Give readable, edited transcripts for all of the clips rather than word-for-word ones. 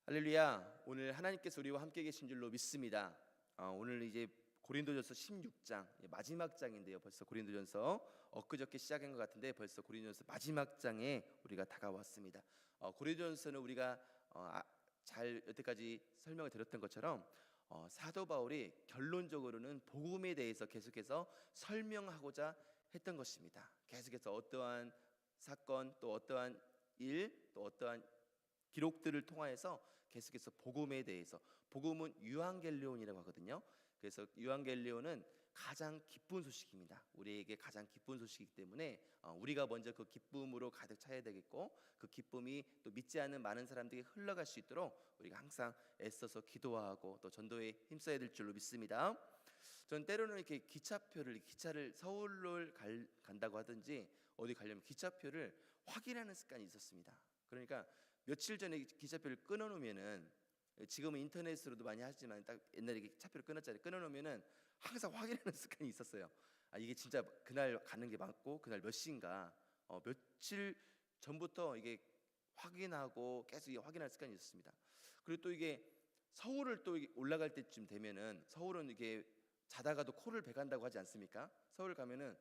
할렐루야. 오늘 하나님께서 우리와 함께 계신 줄로 믿습니다. 오늘 이제 고린도전서 16장 마지막 장인데요. 벌써 고린도전서 엊그저께 시작한 것 같은데 벌써 고린도전서 마지막 장에 우리가 다가왔습니다. 고린도전서는 우리가 잘 여태까지 설명을 드렸던 것처럼 사도 바울이 결론적으로는 복음에 대해서 계속해서 설명하고자 했던 것입니다. 계속해서 어떠한 사건 또 어떠한 일 또 어떠한 기록들을 통하여서 계속해서 복음에 대해서, 복음은 유앙겔리온이라고 하거든요. 그래서 유앙겔리온은 가장 기쁜 소식입니다. 우리에게 가장 기쁜 소식이기 때문에 우리가 먼저 그 기쁨으로 가득 차야 되겠고, 그 기쁨이 또 믿지 않는 많은 사람들에게 흘러갈 수 있도록 우리가 항상 애써서 기도하고 또 전도에 힘써야 될 줄로 믿습니다. 전 때로는 이렇게 기차를 서울을 간다고 하든지 어디 가려면 기차표를 확인하는 습관이 있었습니다. 그러니까 며칠 전에 기차표를 끊어놓으면은, 지금은 인터넷으로도 많이 하지만 딱 옛날에 차표를 끊어놓으면은 항상 확인하는 습관이 있었어요. 이게 진짜 그날 가는 게 맞고 그날 몇 시인가, 며칠 전부터 이게 확인하고 계속 이게 확인할 습관이 있었습니다. 그리고 또 이게 서울을 또 올라갈 때쯤 되면은, 서울은 이게 자다가도 코를 베간다고 하지 않습니까? 서울 가면은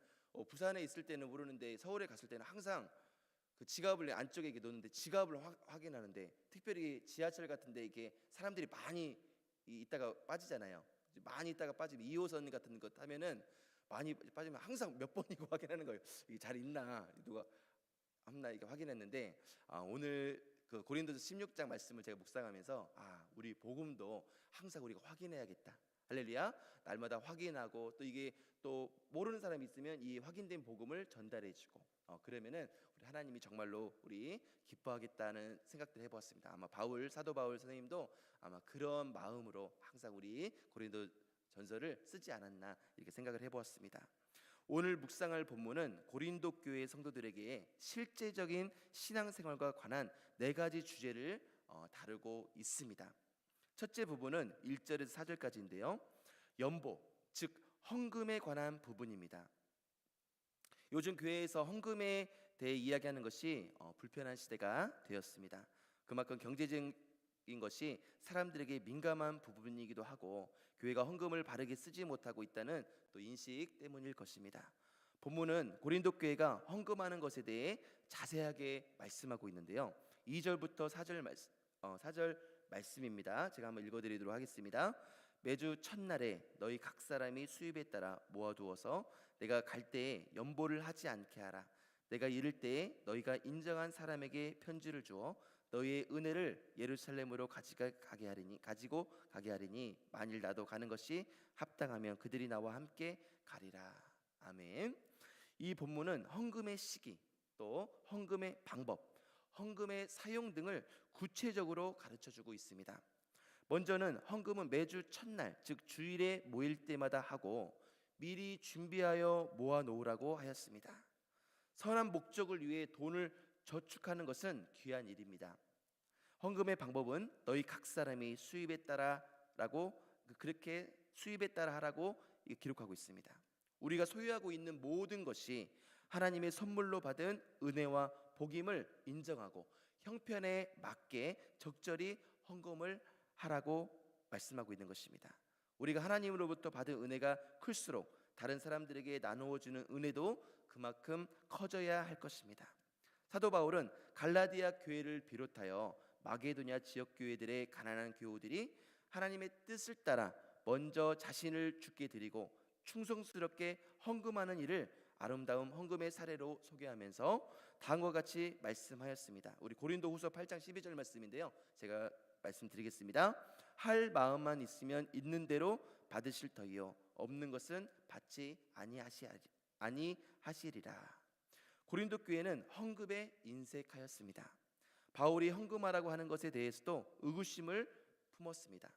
부산에 있을 때는 모르는데 서울에 갔을 때는 항상 그 지갑을 안쪽에 이렇게 놓는데 지갑을 확인하는데, 특별히 지하철 같은데 이게 사람들이 많이 있다가 빠지잖아요. 많이 있다가 빠지면 2호선 같은 거 타면은 많이 빠지면 항상 몇 번이고 확인하는 거예요. 이게 잘 있나, 누가 없나 이렇게 확인했는데, 오늘 그 고린도서 16장 말씀을 제가 묵상하면서 우리 복음도 항상 우리가 확인해야겠다. 할렐루야. 날마다 확인하고, 또 이게 또 모르는 사람이 있으면 이 확인된 복음을 전달해주고, 그러면은 우리 하나님이 정말로 우리 기뻐하겠다는 생각들 해보았습니다. 아마 사도 바울 선생님도 아마 그런 마음으로 항상 우리 고린도 전서를 쓰지 않았나 이렇게 생각을 해보았습니다. 오늘 묵상할 본문은 고린도 교회 성도들에게 실제적인 신앙생활과 관한 4가지 주제를 다루고 있습니다. 첫째 부분은 1절에서 4절까지인데요. 연보, 즉 헌금에 관한 부분입니다. 요즘 교회에서 헌금에 대해 이야기하는 것이 불편한 시대가 되었습니다. 그만큼 경제적인 것이 사람들에게 민감한 부분이기도 하고, 교회가 헌금을 바르게 쓰지 못하고 있다는 또 인식 때문일 것입니다. 본문은 고린도 교회가 헌금하는 것에 대해 자세하게 말씀하고 있는데요. 2절부터 4절 말씀입니다. 제가 한번 읽어드리도록 하겠습니다. 매주 첫날에 너희 각 사람이 수입에 따라 모아두어서 내가 갈 때에 연보를 하지 않게 하라. 내가 이를 때에 너희가 인정한 사람에게 편지를 주어 너희의 은혜를 예루살렘으로 가지고 가게 하리니 만일 나도 가는 것이 합당하면 그들이 나와 함께 가리라. 아멘. 이 본문은 헌금의 시기, 또 헌금의 방법, 헌금의 사용 등을 구체적으로 가르쳐주고 있습니다. 먼저는 헌금은 매주 첫날, 즉 주일에 모일 때마다 하고 미리 준비하여 모아놓으라고 하였습니다. 선한 목적을 위해 돈을 저축하는 것은 귀한 일입니다. 헌금의 방법은 너희 각 사람이 수입에 따라 하라고 기록하고 있습니다. 우리가 소유하고 있는 모든 것이 하나님의 선물로 받은 은혜와 복임을 인정하고 형편에 맞게 적절히 헌금을 하라고 말씀하고 있는 것입니다. 우리가 하나님으로부터 받은 은혜가 클수록 다른 사람들에게 나누어 주는 은혜도 그만큼 커져야 할 것입니다. 사도 바울은 갈라디아 교회를 비롯하여 마게도냐 지역 교회들의 가난한 교우들이 하나님의 뜻을 따라 먼저 자신을 주께 드리고 충성스럽게 헌금하는 일을 아름다운 헌금의 사례로 소개하면서 다음과 같이 말씀하였습니다. 우리 고린도후서 8장 12절 말씀인데요, 제가 말씀드리겠습니다. 할 마음만 있으면 있는 대로 받으실 터이요 없는 것은 받지 아니하시리라. 고린도 교회는 헌금에 인색하였습니다. 바울이 헌금하라고 하는 것에 대해서도 의구심을 품었습니다.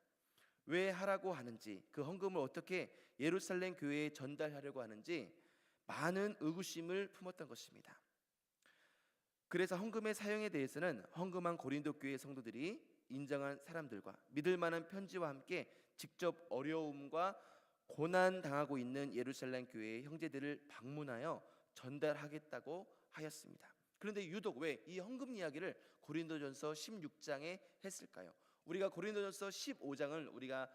왜 하라고 하는지, 그 헌금을 어떻게 예루살렘 교회에 전달하려고 하는지 많은 의구심을 품었던 것입니다. 그래서 헌금의 사용에 대해서는 헌금한 고린도 교회 성도들이 인정한 사람들과 믿을 만한 편지와 함께 직접 어려움과 고난 당하고 있는 예루살렘 교회의 형제들을 방문하여 전달하겠다고 하였습니다. 그런데 유독 왜 이 헌금 이야기를 고린도전서 16장에 했을까요? 우리가 고린도전서 15장을 우리가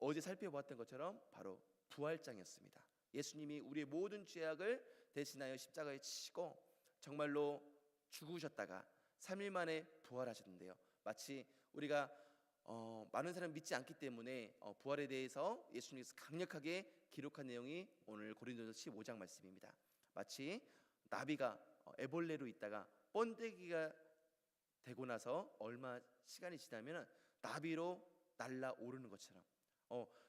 어제 살펴보았던 것처럼 바로 부활장이었습니다. 예수님이 우리의 모든 죄악을 대신하여 십자가에 치시고 정말로 죽으셨다가 3일 만에 부활하셨는데요. 마치 우리가 많은 사람이 믿지 않기 때문에 부활에 대해서 예수님께서 강력하게 기록한 내용이 오늘 고린도전서 15장 말씀입니다. 마치 나비가 애벌레로 있다가 번데기가 되고 나서 얼마 시간이 지나면 나비로 날아오르는 것처럼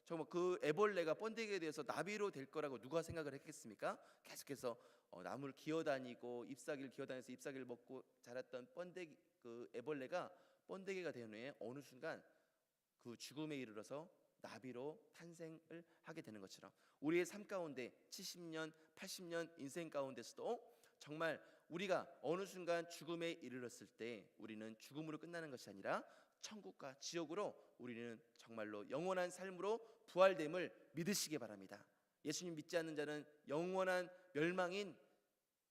정말 그 애벌레가 번데기에 대해서 나비로 될 거라고 누가 생각을 했겠습니까? 계속해서 나무를 기어다니고 잎사귀를 기어다니면서 잎사귀를 먹고 자랐던 번데기, 그 애벌레가 번데기가 된 후에 어느 순간 그 죽음에 이르러서 나비로 탄생을 하게 되는 것처럼 우리의 삶 가운데 70년, 80년 인생 가운데서도 정말 우리가 어느 순간 죽음에 이르렀을 때 우리는 죽음으로 끝나는 것이 아니라 천국과 지옥으로 우리는 정말로 영원한 삶으로 부활됨을 믿으시기 바랍니다. 예수님 믿지 않는 자는 영원한 멸망인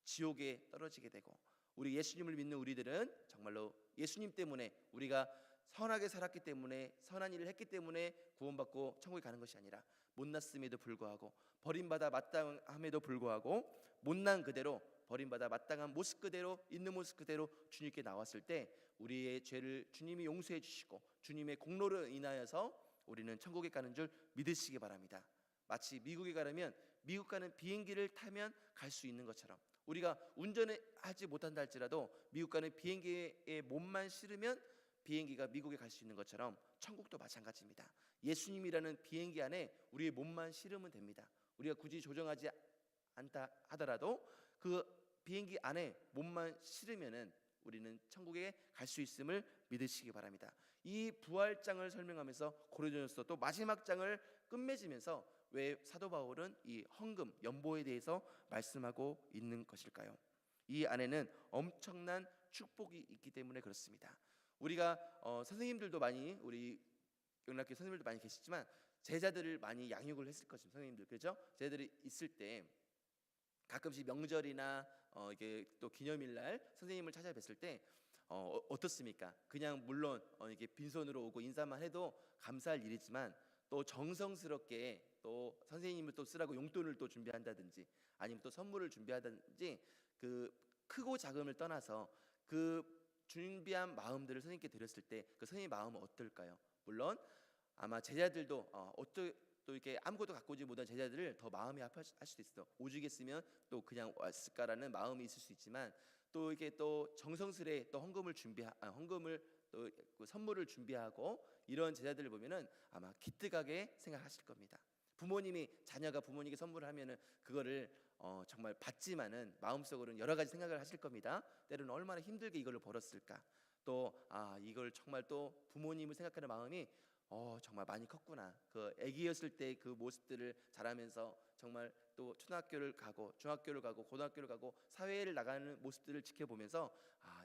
지옥에 떨어지게 되고, 우리 예수님을 믿는 우리들은 정말로 예수님 때문에 우리가 선하게 살았기 때문에 선한 일을 했기 때문에 구원받고 천국에 가는 것이 아니라 못났음에도 불구하고 버림받아 마땅함에도 불구하고 못난 그대로 버림받아 마땅한 모습 그대로 있는 모습 그대로 주님께 나왔을 때 우리의 죄를 주님이 용서해 주시고 주님의 공로로 인하여서 우리는 천국에 가는 줄 믿으시기 바랍니다. 마치 미국에 가려면 미국 가는 비행기를 타면 갈 수 있는 것처럼 우리가 운전을 하지 못한다 할지라도 미국 가는 비행기에 몸만 실으면 비행기가 미국에 갈 수 있는 것처럼 천국도 마찬가지입니다. 예수님이라는 비행기 안에 우리의 몸만 실으면 됩니다. 우리가 굳이 조정하지 않다 하더라도 그 비행기 안에 몸만 실으면은 우리는 천국에 갈 수 있음을 믿으시기 바랍니다. 이 부활장을 설명하면서 고린도전서 또 마지막 장을 끝맺으면서 왜 사도 바울은 이 헌금, 연보에 대해서 말씀하고 있는 것일까요? 이 안에는 엄청난 축복이 있기 때문에 그렇습니다. 우리가 선생님들도 많이 우리 영락교 선생님들도 많이 계시지만 제자들을 많이 양육을 했을 것입니다. 선생님들 그렇죠? 제자들이 있을 때 가끔씩 명절이나 이게 또 기념일날 선생님을 찾아뵀을 때 어떻습니까? 그냥 물론 이게 빈손으로 오고 인사만 해도 감사할 일이지만 또 정성스럽게 또 선생님을 또 쓰라고 용돈을 또 준비한다든지 아니면 또 선물을 준비하든지 그 크고 작음을 떠나서 그 준비한 마음들을 선생님께 드렸을 때 그 선생님의 마음은 어떨까요? 물론 아마 제자들도 또 이렇게 아무것도 갖고 오지 못한 제자들을 더 마음이 아파할 수도 있어. 오죽했으면 또 그냥 왔을까라는 마음이 있을 수 있지만 또 이게 또 정성스레 또 헌금을 또 그 선물을 준비하고 이런 제자들을 보면은 아마 기특하게 생각하실 겁니다. 부모님이 자녀가 부모님께 선물을 하면은 그거를 정말 받지만은 마음속으로는 여러 가지 생각을 하실 겁니다. 때로는 얼마나 힘들게 이걸 벌었을까. 또 이걸 정말 또 부모님을 생각하는 마음이 정말 많이 컸구나. 그 아기였을 때 그 모습들을 자라면서 정말 또 초등학교를 가고 중학교를 가고 고등학교를 가고 사회를 나가는 모습들을 지켜보면서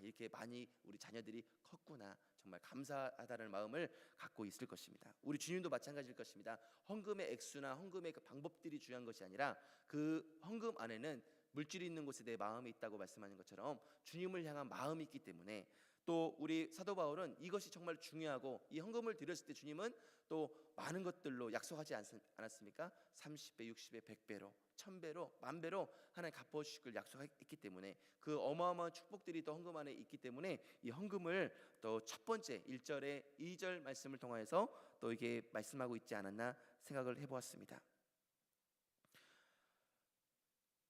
이렇게 많이 우리 자녀들이 컸구나. 정말 감사하다는 마음을 갖고 있을 것입니다. 우리 주님도 마찬가지일 것입니다. 헌금의 액수나 헌금의 그 방법들이 중요한 것이 아니라 그 헌금 안에는 물질이 있는 곳에 내 마음이 있다고 말씀하는 것처럼 주님을 향한 마음이 있기 때문에 또 우리 사도 바울은 이것이 정말 중요하고 이 헌금을 드렸을 때 주님은 또 많은 것들로 약속하지 않았습니까? 30배, 60배, 100배로, 1000배로, 10,000배로 하나님 갚아주실 걸 약속했기 때문에 그 어마어마한 축복들이 또 헌금 안에 있기 때문에 이 헌금을 또 첫 번째 1절에 2절 말씀을 통하여서 또 이게 말씀하고 있지 않았나 생각을 해보았습니다.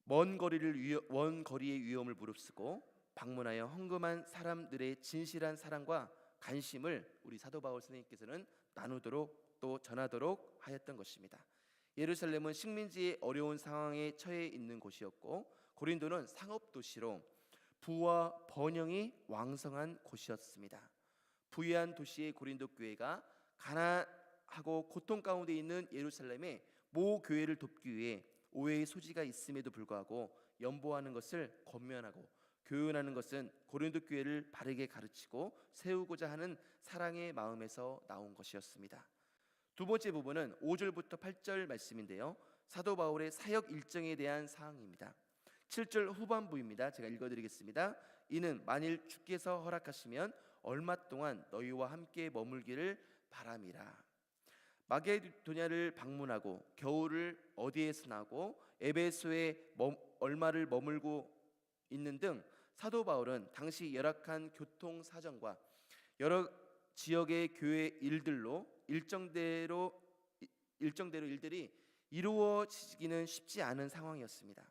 먼 거리의 위험을 무릅쓰고 방문하여 헌금한 사람들의 진실한 사랑과 관심을 우리 사도 바울 선생님께서는 나누도록 또 전하도록 하였던 것입니다. 예루살렘은 식민지의 어려운 상황에 처해 있는 곳이었고 고린도는 상업 도시로 부와 번영이 왕성한 곳이었습니다. 부유한 도시의 고린도 교회가 가난하고 고통 가운데 있는 예루살렘의 모 교회를 돕기 위해 오해의 소지가 있음에도 불구하고 연보하는 것을 권면하고 교훈하는 것은 고린도 교회를 바르게 가르치고 세우고자 하는 사랑의 마음에서 나온 것이었습니다. 두 번째 부분은 5절부터 8절 말씀인데요. 사도 바울의 사역 일정에 대한 사항입니다. 7절 후반부입니다. 제가 읽어드리겠습니다. 이는 만일 주께서 허락하시면 얼마 동안 너희와 함께 머물기를 바람이라. 마게도냐를 방문하고 겨울을 어디에서 나고 에베소에 얼마를 머물고 있는 등 사도 바울은 당시 열악한 교통 사정과 여러 지역의 교회 일들로 일정대로 일들이 이루어지기는 쉽지 않은 상황이었습니다.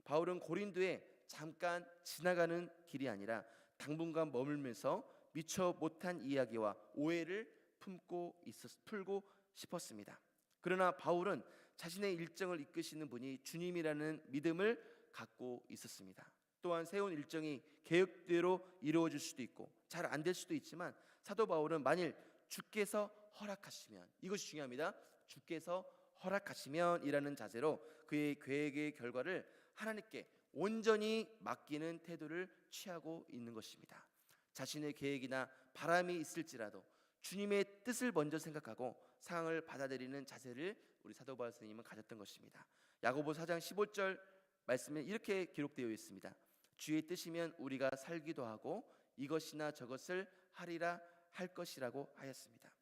바울은 고린도에 잠깐 지나가는 길이 아니라 당분간 머물면서 미처 못한 이야기와 오해를 풀고 싶었습니다. 그러나 바울은 자신의 일정을 이끄시는 분이 주님이라는 믿음을 갖고 있었습니다. 또한 세운 일정이 계획대로 이루어질 수도 있고 잘 안 될 수도 있지만 사도 바울은 만일 주께서 허락하시면, 이것이 중요합니다. 주께서 허락하시면이라는 자세로 그의 계획의 결과를 하나님께 온전히 맡기는 태도를 취하고 있는 것입니다. 자신의 계획이나 바람이 있을지라도 주님의 뜻을 먼저 생각하고 상황을 받아들이는 자세를 우리 사도 바울 선생님은 가졌던 것입니다. 야고보 4장 15절 말씀에 이렇게 기록되어 있습니다. 주의 뜻이면 우리가 살기도 하고 이것이나 저것을 하리라 할 것이라고 하였습니다.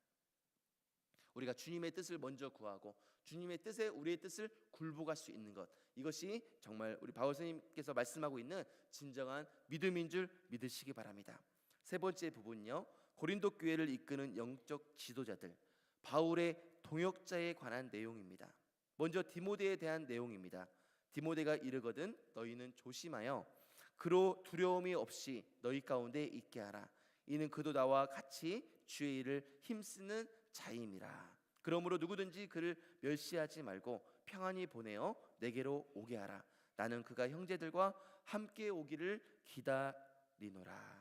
우리가 주님의 뜻을 먼저 구하고 주님의 뜻에 우리의 뜻을 굴복할 수 있는 것, 이것이 정말 우리 바울 선생님께서 말씀하고 있는 진정한 믿음인 줄 믿으시기 바랍니다. 세 번째 부분은요, 고린도 교회를 이끄는 영적 지도자들, 바울의 동역자에 관한 내용입니다. 먼저 디모데에 대한 내용입니다. 디모데가 이르거든 너희는 조심하여 그로 두려움이 없이 너희 가운데 있게 하라. 이는 그도 나와 같이 주의 일을 힘쓰는 자임이라. 그러므로 누구든지 그를 멸시하지 말고 평안히 보내어 내게로 오게 하라. 나는 그가 형제들과 함께 오기를 기다리노라.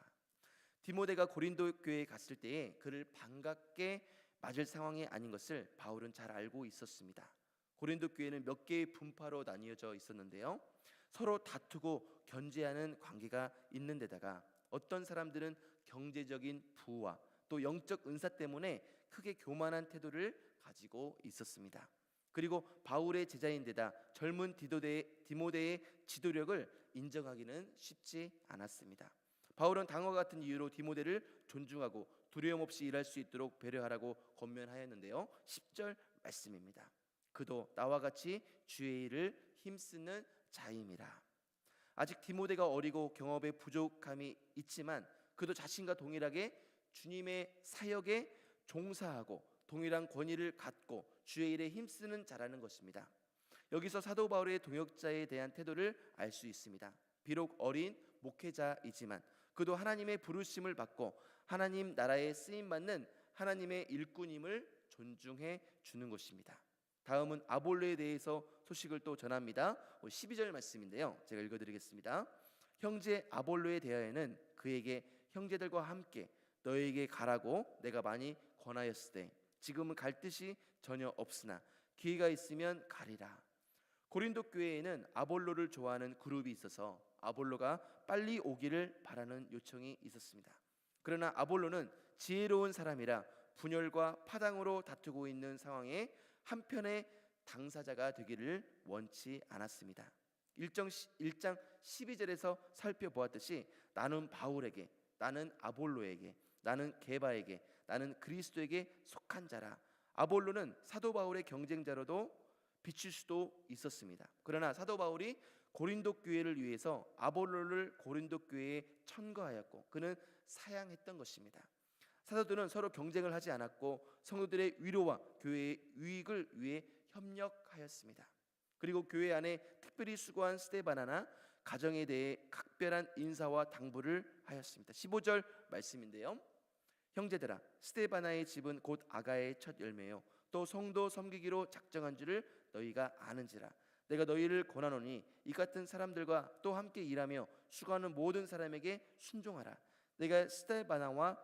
디모데가 고린도 교회에 갔을 때에 그를 반갑게 맞을 상황이 아닌 것을 바울은 잘 알고 있었습니다. 고린도 교회는 몇 개의 분파로 나뉘어져 있었는데요, 서로 다투고 견제하는 관계가 있는 데다가 어떤 사람들은 경제적인 부와 또 영적 은사 때문에 크게 교만한 태도를 가지고 있었습니다. 그리고 바울의 제자인데다 젊은 디모데의 지도력을 인정하기는 쉽지 않았습니다. 바울은 다음과 같은 이유로 디모데를 존중하고 두려움 없이 일할 수 있도록 배려하라고 권면하였는데요, 10절 말씀입니다. 그도 나와 같이 주의 일을 힘쓰는 자임이라. 아직 디모데가 어리고 경험에 부족함이 있지만 그도 자신과 동일하게 주님의 사역에 종사하고 동일한 권위를 갖고 주의 일에 힘쓰는 자라는 것입니다. 여기서 사도 바울의 동역자에 대한 태도를 알 수 있습니다. 비록 어린 목회자이지만 그도 하나님의 부르심을 받고 하나님 나라에 쓰임받는 하나님의 일꾼임을 존중해 주는 것입니다. 다음은 아볼로에 대해서 소식을 또 전합니다. 12절 말씀인데요, 제가 읽어드리겠습니다. 형제 아볼로에 대하여는 그에게 형제들과 함께 너에게 가라고 내가 많이 권하였으되 지금은 갈 뜻이 전혀 없으나 기회가 있으면 가리라. 고린도 교회에는 아볼로를 좋아하는 그룹이 있어서 아볼로가 빨리 오기를 바라는 요청이 있었습니다. 그러나 아볼로는 지혜로운 사람이라 분열과 파당으로 다투고 있는 상황에 한편의 당사자가 되기를 원치 않았습니다. 1장 12절에서 살펴보았듯이 나는 바울에게, 나는 아볼로에게, 나는 게바에게, 나는 그리스도에게 속한 자라. 아볼로는 사도 바울의 경쟁자로도 비칠 수도 있었습니다. 그러나 사도 바울이 고린도 교회를 위해서 아볼로를 고린도 교회에 천거하였고 그는 사양했던 것입니다. 사도들은 서로 경쟁을 하지 않았고 성도들의 위로와 교회의 유익을 위해 협력하였습니다. 그리고 교회 안에 특별히 수고한 스데바나나 가정에 대해 각별한 인사와 당부를 하였습니다. 15절 말씀인데요, 형제들아 스데바나의 집은 곧 아가의 첫 열매요 또 성도 섬기기로 작정한 줄을 너희가 아는지라. 내가 너희를 권하노니 이 같은 사람들과 또 함께 일하며 수고하는 모든 사람에게 순종하라. 내가 스데바나와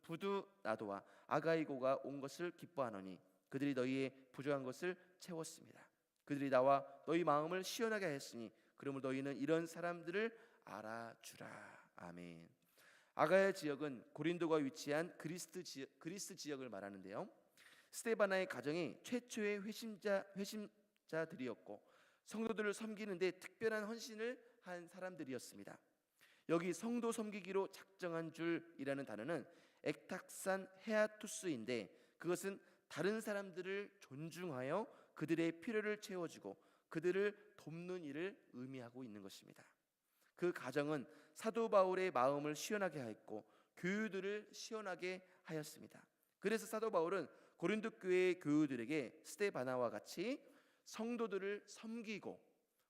부두나도와 아가이고가 온 것을 기뻐하노니 그들이 너희의 부족한 것을 채웠습니다. 그들이 나와 너희 마음을 시원하게 하였으니 그러므로 너희는 이런 사람들을 알아주라. 아멘. 아가야 지역은 고린도가 위치한 그리스 지역을 말하는데요, 스데바나의 가정이 최초의 회심자들이었고 성도들을 섬기는데 특별한 헌신을 한 사람들이었습니다. 여기 성도 섬기기로 작정한 줄이라는 단어는 ek탁산 헤아투스인데, 그것은 다른 사람들을 존중하여 그들의 필요를 채워주고 그들을 돕는 일을 의미하고 있는 것입니다. 그 가정은 사도 바울의 마음을 시원하게 하였고 교우들을 시원하게 하였습니다. 그래서 사도 바울은 고린도 교회의 교우들에게 스데바나와 같이 성도들을 섬기고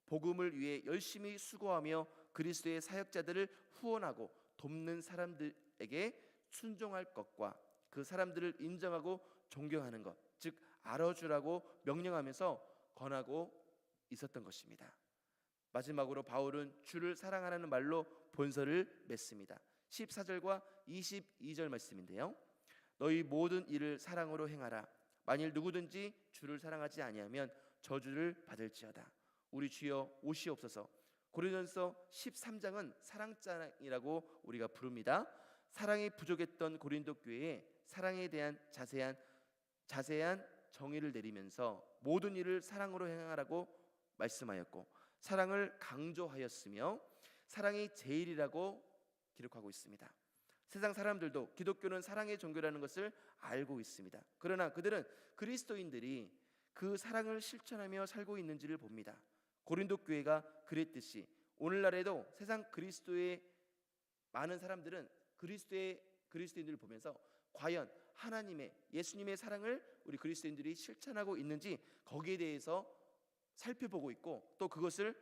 복음을 위해 열심히 수고하며 그리스도의 사역자들을 후원하고 돕는 사람들에게 순종할 것과 그 사람들을 인정하고 존경하는 것, 즉 알아주라고 명령하면서 권하고 있었던 것입니다. 마지막으로 바울은 주를 사랑하라는 말로 본서를 맺습니다. 14절과 22절 말씀인데요. 너희 모든 일을 사랑으로 행하라. 만일 누구든지 주를 사랑하지 아니하면 저주를 받을지어다. 우리 주여 오시옵소서. 고린도전서 13장은 사랑장이라고 우리가 부릅니다. 사랑이 부족했던 고린도 교회에 사랑에 대한 자세한 정의를 내리면서 모든 일을 사랑으로 행하라고 말씀하였고 사랑을 강조하였으며 사랑이 제일이라고 기록하고 있습니다. 세상 사람들도 기독교는 사랑의 종교라는 것을 알고 있습니다. 그러나 그들은 그리스도인들이 그 사랑을 실천하며 살고 있는지를 봅니다. 고린도 교회가 그랬듯이 오늘날에도 세상 그리스도의 많은 사람들은 그리스도인들을 보면서 과연 하나님의 예수님의 사랑을 우리 그리스도인들이 실천하고 있는지 거기에 대해서 살펴보고 있고 또 그것을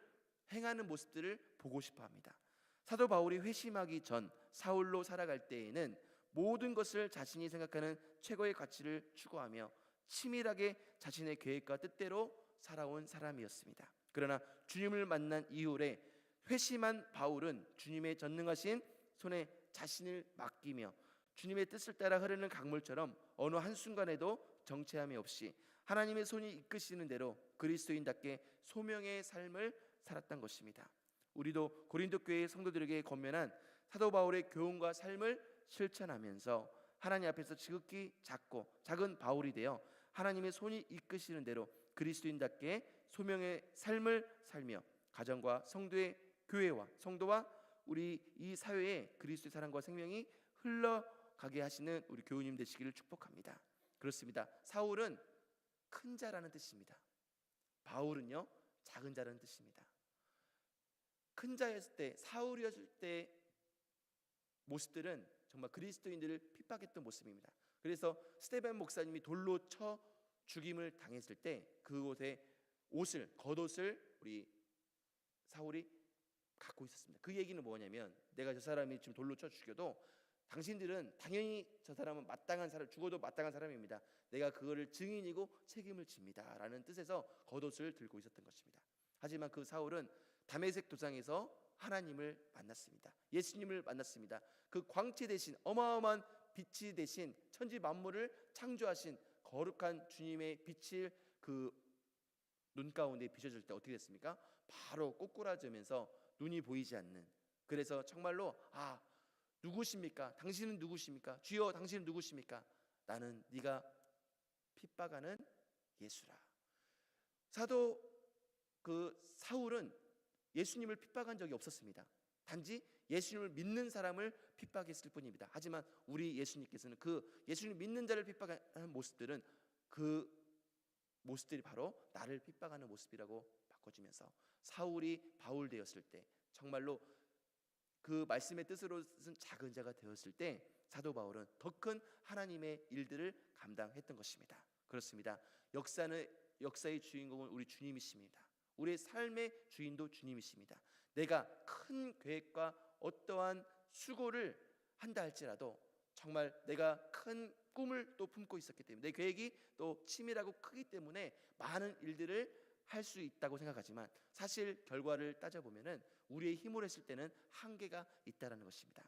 행하는 모습들을 보고 싶어합니다. 사도 바울이 회심하기 전 사울로 살아갈 때에는 모든 것을 자신이 생각하는 최고의 가치를 추구하며 치밀하게 자신의 계획과 뜻대로 살아온 사람이었습니다. 그러나 주님을 만난 이후에 회심한 바울은 주님의 전능하신 손에 자신을 맡기며 주님의 뜻을 따라 흐르는 강물처럼 어느 한순간에도 정체함이 없이 하나님의 손이 이끄시는 대로 그리스도인답게 소명의 삶을 살았던 것입니다. 우리도 고린도 교회의 성도들에게 권면한 사도 바울의 교훈과 삶을 실천하면서 하나님 앞에서 지극히 작은 바울이 되어 하나님의 손이 이끄시는 대로 그리스도인답게 소명의 삶을 살며 가정과 성도의 교회와 성도와 우리 이 사회에 그리스도의 사랑과 생명이 흘러가게 하시는 우리 교우님 되시기를 축복합니다. 그렇습니다. 사울은 큰 자라는 뜻입니다. 바울은요 작은 자라는 뜻입니다. 큰 자였을 때 사울이었을 때 모습들은 정말 그리스도인들을 핍박했던 모습입니다. 그래서 스데반 목사님이 돌로 쳐 죽임을 당했을 때 그곳에 겉옷을 우리 사울이 갖고 있었습니다. 그 얘기는 뭐냐면 내가 저 사람이 지금 돌로 쳐 죽여도 당신들은 당연히 저 사람은 마땅한 사람, 죽어도 마땅한 사람입니다. 내가 그거를 증인이고 책임을 집니다 라는 뜻에서 겉옷을 들고 있었던 것입니다. 하지만 그 사울은 다메섹 도상에서 하나님을 만났습니다. 예수님을 만났습니다. 그 광채 대신 어마어마한 빛이 대신 천지 만물을 창조하신 거룩한 주님의 빛을 그 눈 가운데 비춰줄 때 어떻게 됐습니까? 바로 꼬꾸라지면서 눈이 보이지 않는, 그래서 정말로 누구십니까? 당신은 누구십니까? 주여 당신은 누구십니까? 나는 네가 핍박하는 예수라. 사울은 예수님을 핍박한 적이 없었습니다. 단지 예수님을 믿는 사람을 핍박했을 뿐입니다. 하지만 우리 예수님께서는 그 예수님 믿는 자를 핍박하는 모습들은 그 모습들이 바로 나를 핍박하는 모습이라고 바꿔주면서 사울이 바울 되었을 때 정말로 그 말씀의 뜻으로는 작은 자가 되었을 때 사도 바울은 더 큰 하나님의 일들을 감당했던 것입니다. 그렇습니다. 역사의 주인공은 우리 주님이십니다. 우리의 삶의 주인도 주님이십니다. 내가 큰 계획과 어떠한 수고를 한다 할지라도 정말 내가 큰 꿈을 또 품고 있었기 때문에 내 계획이 또 치밀하고 크기 때문에 많은 일들을 할 수 있다고 생각하지만 사실 결과를 따져보면은 우리의 힘으로 했을 때는 한계가 있다라는 것입니다.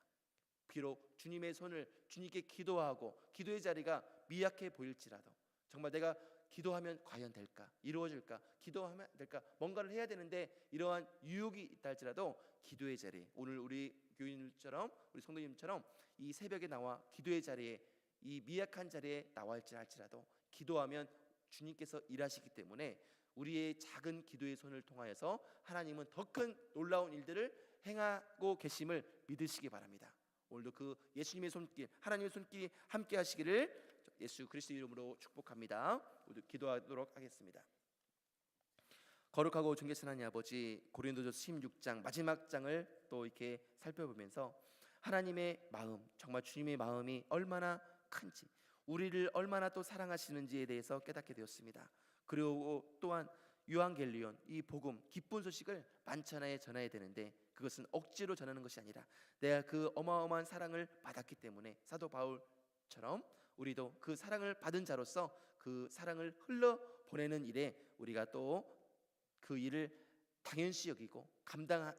비록 주님의 손을 주님께 기도하고 기도의 자리가 미약해 보일지라도 정말 내가 기도하면 과연 될까? 이루어질까? 기도하면 될까? 뭔가를 해야 되는데 이러한 유혹이 있다 할지라도 기도의 자리, 오늘 우리 교인들처럼 우리 성도님처럼 이 새벽에 나와 기도의 자리에 이 미약한 자리에 나와 할지라도 기도하면 주님께서 일하시기 때문에 우리의 작은 기도의 손을 통하여서 하나님은 더 큰 놀라운 일들을 행하고 계심을 믿으시기 바랍니다. 오늘도 그 예수님의 손길, 하나님의 손길이 함께 하시기를 예수 그리스도 이름으로 축복합니다. 모두 기도하도록 하겠습니다. 거룩하고 존귀하신 하나님 아버지, 고린도전서 16장 마지막 장을 또 이렇게 살펴보면서 하나님의 마음, 정말 주님의 마음이 얼마나 큰지, 우리를 얼마나 또 사랑하시는지에 대해서 깨닫게 되었습니다. 그리고 또한 유앙겔리온, 이 복음, 기쁜 소식을 만천하에 전해야 되는데 그것은 억지로 전하는 것이 아니라 내가 그 어마어마한 사랑을 받았기 때문에 사도 바울처럼 우리도 그 사랑을 받은 자로서 그 사랑을 흘러 보내는 일에 우리가 또 그 일을 당연시 여기고 감당하는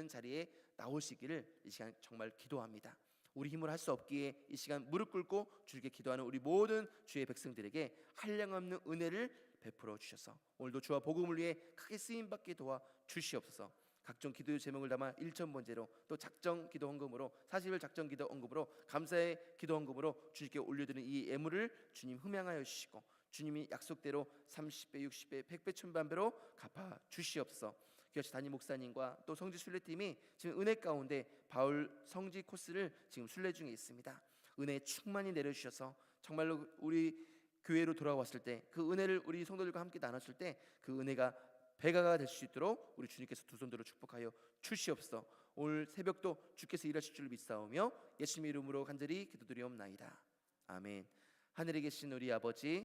자리에 나오시기를 이 시간 정말 기도합니다. 우리 힘으로 할 수 없기에 이 시간 무릎 꿇고 주께 기도하는 우리 모든 주의 백성들에게 한량없는 은혜를 베풀어 주셔서 오늘도 주와 복음을 위해 크게 쓰임 받게 도와 주시옵소서. 각종 기도의 제목을 담아 일천 번제로 또 작정 기도 헌금으로 40일 작정 기도 헌금으로 감사의 기도 헌금으로 주님께 올려드리는 이 예물을 주님 흠양하여 주시고 주님이 약속대로 30배, 60배, 100배, 1000배로 갚아 주시옵소서. 기어치 담임 목사님과 또 성지 순례팀이 지금 은혜 가운데 바울 성지 코스를 지금 순례 중에 있습니다. 은혜 충만히 내려주셔서 정말로 우리 교회로 돌아왔을 때 그 은혜를 우리 성도들과 함께 나눴을 때 그 은혜가 배가가 될 수 있도록 우리 주님께서 두 손들어 축복하여 주시옵소서. 오늘 새벽도 주께서 일하실 줄 믿사오며 예수님의 이름으로 간절히 기도드리옵나이다. 아멘. 하늘에 계신 우리 아버지,